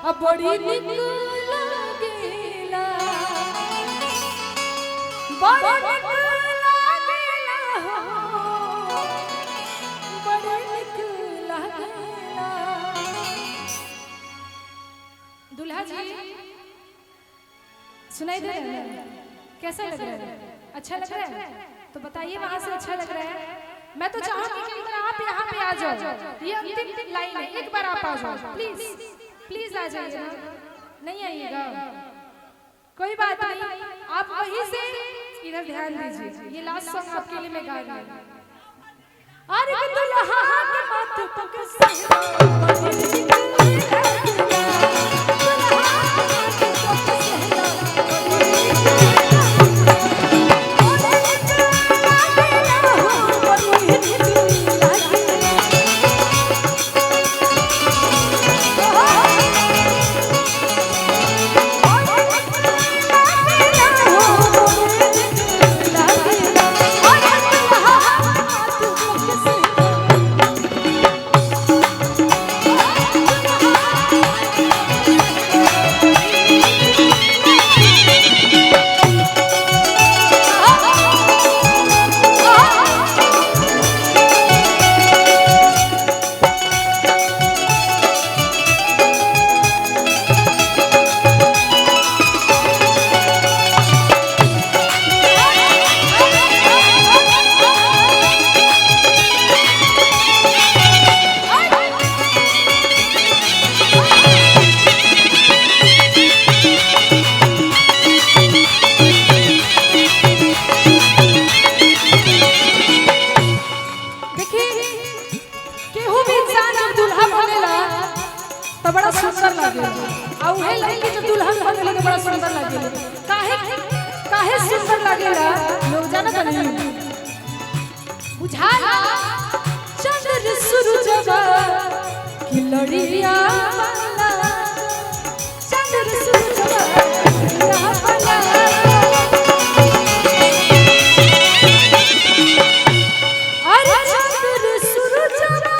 अब बड़ी निक लागेला बड़ी निक लागेला हो बड़ी निक लागेला। दुल्हा जी सुनाई दे रहा है? कैसा लग रहा है? अच्छा लग रहा है? तो बताइए वहां से अच्छा लग रहा है? मैं तो चाहूंगी कि आप यहाँ पे आ जाओ, ये अंतिम लाइन है, एक बार आप आ जाओ प्लीज, प्लीज आ जाइए ना। नहीं आइएगा कोई बात नहीं, आप वहीं से इधर ध्यान दीजिए, ये लास्ट सॉन्ग आपके लिए मैं गा रही हूँ। अरे दुल्हा के माथे पर सहना तो बड़ा सुंदर लगे, और वही लड़की जब दुल्हन बनेला तो बड़ा सुंदर लगे। काहे काहे सुंदर लगेला लोग जानत नहीं, बुझाला चंद्र सूरजवा की लड़िया वाला, चंद्र सूरजवा लड़िया वाला। अरे चंद्र सूरजवा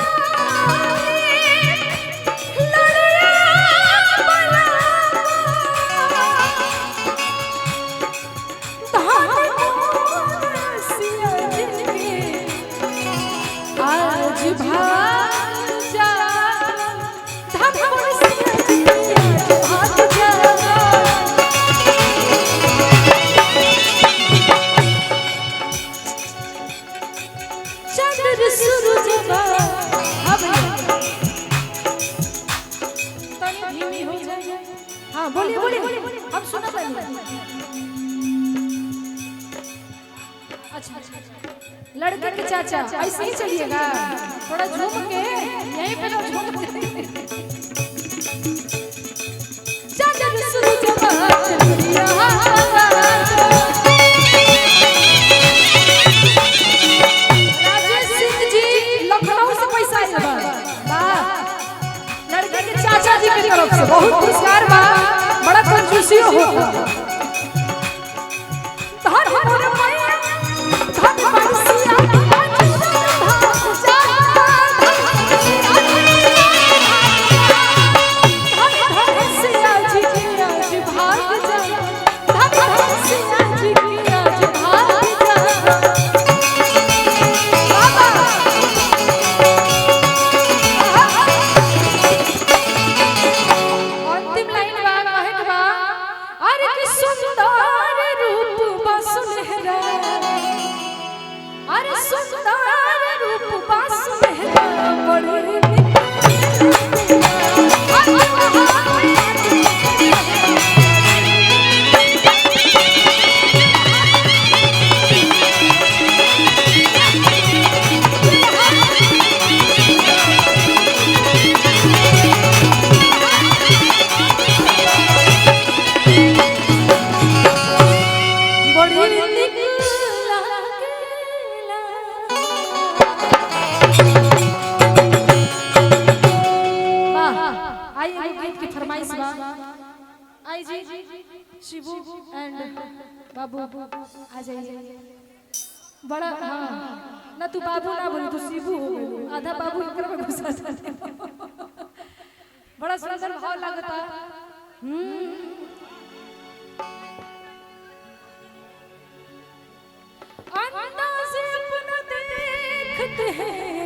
बोलिए बोलिए हम सुना पहले। अच्छा लड़के के चाचा ऐसे ही चलिएगा, थोड़ा झूम के यहीं पे तो झूम राजेश सिंह जी लखनऊ से पैसा आया बा, लड़के के चाचा जी की तरफ से बहुत पुरस्कार बा, बड़ा कंजूसी होता। धन धन मैया धन बरसिया शिबू एंड बाबू आ जाइए। बड़ा हाँ ना तू बाबू ना बोली, तू शिबू हो गई, आधा बाबू एकरा में घुसा जाते। बड़ा सुंदर भाव लगता। अंदाज़ अपना देखते हैं